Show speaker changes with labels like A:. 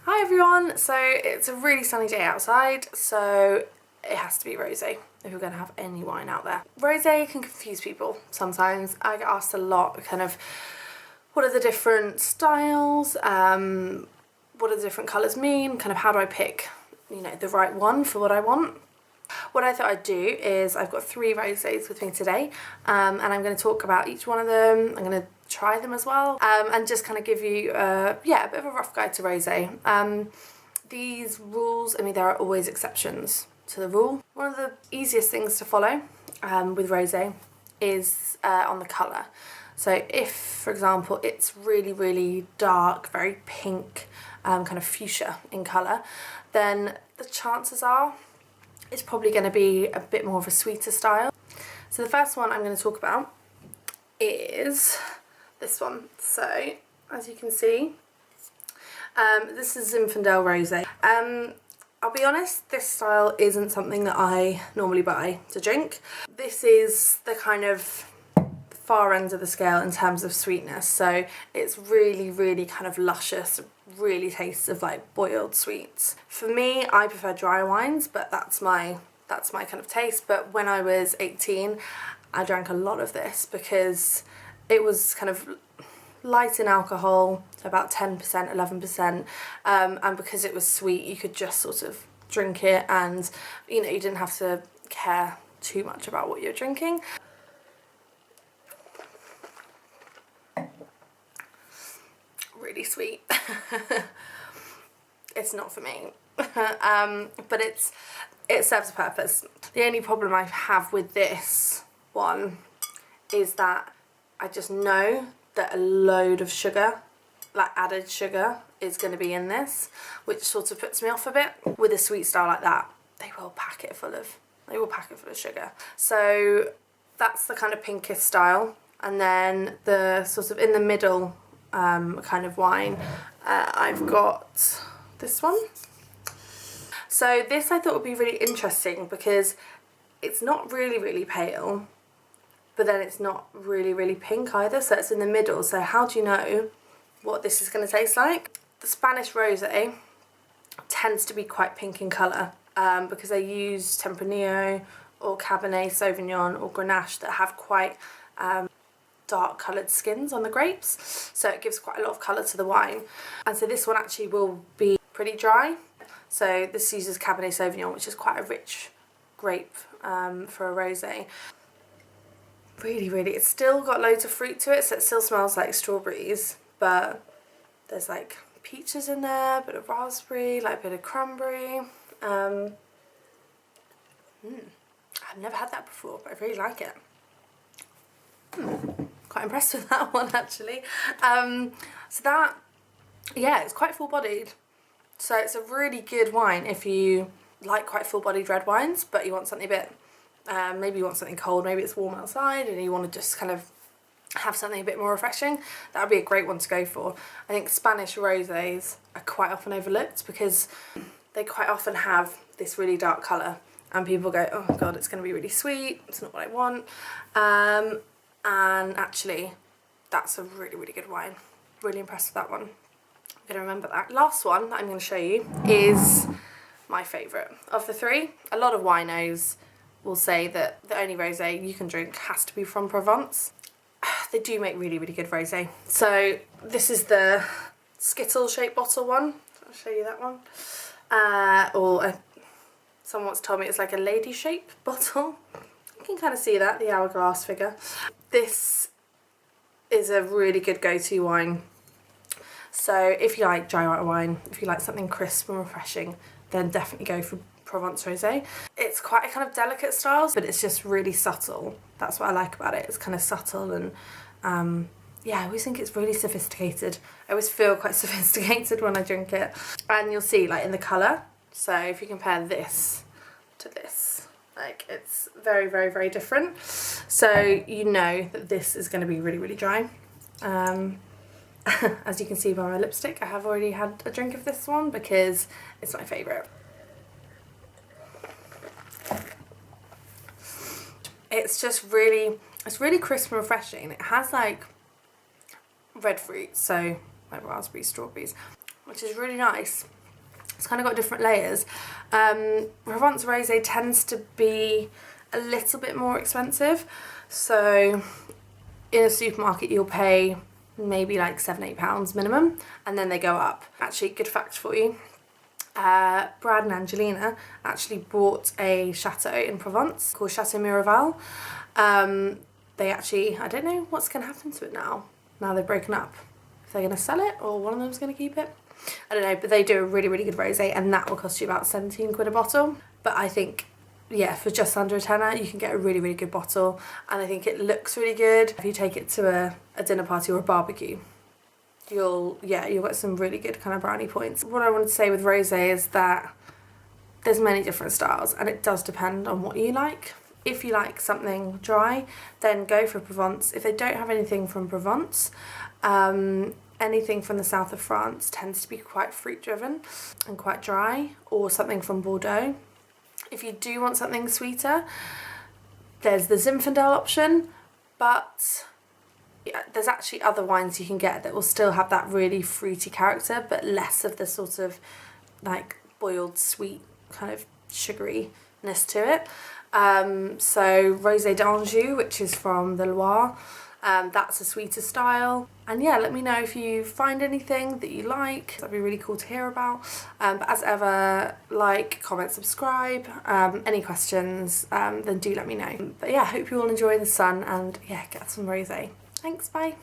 A: Hi everyone! So it's a really sunny day outside, so it has to be rosé if you're going to have any wine out there. Rosé can confuse people sometimes. I get asked a lot kind of what are the different styles, what do the different colours mean, kind of how do I pick, you know, the right one for what I want. What I thought I'd do is I've got 3 rosés with me today, and I'm going to talk about each one of them. I'm going to try them as well, and just kind of give you a bit of a rough guide to rosé. These rules, I mean, there are always exceptions to the rule. One of the easiest things to follow with rosé is on the colour. So if, for example, it's really, really dark, very pink, kind of fuchsia in colour, then the chances are it's probably going to be a bit more of a sweeter style. So the first one I'm going to talk about is this one. So as you can see, this is Zinfandel Rosé. I'll be honest, this style isn't something that I normally buy to drink. This is the kind of far end of the scale in terms of sweetness, so it's really, really kind of luscious, really tastes of like boiled sweets. For me, I prefer dry wines, but that's my kind of taste. But when I was 18, I drank a lot of this because it was kind of light in alcohol, about 10%, 11%, and because it was sweet, you could just sort of drink it, and you know, you didn't have to care too much about what you're drinking. Really sweet. It's not for me. But it serves a purpose. The only problem I have with this one is that I just know that a load of sugar, like added sugar, is going to be in this, which sort of puts me off a bit. With a sweet style like that, they will pack it full of sugar. So that's the kind of pinkish style. And then the sort of in the middle kind of wine, I've got this one. So this I thought would be really interesting because it's not really, really pale, but then it's not really, really pink either, so it's in the middle. So how do you know what this is going to taste like? The Spanish rosé tends to be quite pink in colour because they use Tempranillo or Cabernet Sauvignon or Grenache that have quite dark coloured skins on the grapes, so it gives quite a lot of colour to the wine. And so this one actually will be pretty dry. So this uses Cabernet Sauvignon, which is quite a rich grape for a rosé. Really, really, it's still got loads of fruit to it, so it still smells like strawberries, but there's like peaches in there, a bit of raspberry, like a bit of cranberry. I've never had that before, but I really like it. Quite impressed with that one actually. So that, yeah, it's quite full-bodied. So it's a really good wine if you like quite full-bodied red wines, but you want something a bit, maybe you want something cold, maybe it's warm outside and you want to just kind of have something a bit more refreshing. That would be a great one to go for. I think Spanish rosés are quite often overlooked because they quite often have this really dark colour and people go, oh god, it's going to be really sweet, it's not what I want. And actually, that's a really, really good wine. Really impressed with that one. I'm going to remember that. Last one that I'm going to show you is my favourite of the 3. A lot of winos will say that the only rosé you can drink has to be from Provence. They do make really, really good rosé. So this is the Skittle shaped bottle one. I'll show you that one. Someone once told me it's like a lady shaped bottle. You can kind of see that, the hourglass figure. This is a really good go-to wine. So if you like dry white wine, if you like something crisp and refreshing, then definitely go for Provence Rosé. It's quite a kind of delicate style, but it's just really subtle. That's what I like about it. It's kind of subtle and yeah, I always think it's really sophisticated. I always feel quite sophisticated when I drink it. And you'll see like in the colour, so if you compare this to this, like it's very, very, very different. So you know that this is going to be really, really dry. As you can see by my lipstick, I have already had a drink of this one because it's my favourite. It's just really, it's really crisp and refreshing. It has like red fruit, so like raspberries, strawberries, which is really nice. It's kind of got different layers. Provence Rosé tends to be a little bit more expensive, so in a supermarket you'll pay maybe like £7-8 minimum, and then they go up. Actually, good fact for you, Brad and Angelina actually bought a chateau in Provence called Chateau Miraval. They actually, I don't know what's going to happen to it now they've broken up. If they're going to sell it or one of them's going to keep it, I don't know, but they do a really, really good rosé, and that will cost you about 17 quid a bottle. But I think, yeah, for just under a tenner you can get a really, really good bottle, and I think it looks really good. If you take it to a dinner party or a barbecue, you'll get some really good kind of brownie points. What I want to say with rosé is that there's many different styles, and it does depend on what you like. If you like something dry, then go for Provence. If they don't have anything from Provence, anything from the south of France tends to be quite fruit driven and quite dry, or something from Bordeaux. If you do want something sweeter, there's the Zinfandel option, but yeah, there's actually other wines you can get that will still have that really fruity character, but less of the sort of like boiled sweet kind of sugaryness to it. So Rosé d'Anjou, which is from the Loire, that's a sweeter style. And yeah, let me know if you find anything that you like. That'd be really cool to hear about. But as ever, like, comment, subscribe. Any questions, then do let me know. But yeah, hope you all enjoy the sun, and yeah, get some rosé. Thanks, bye.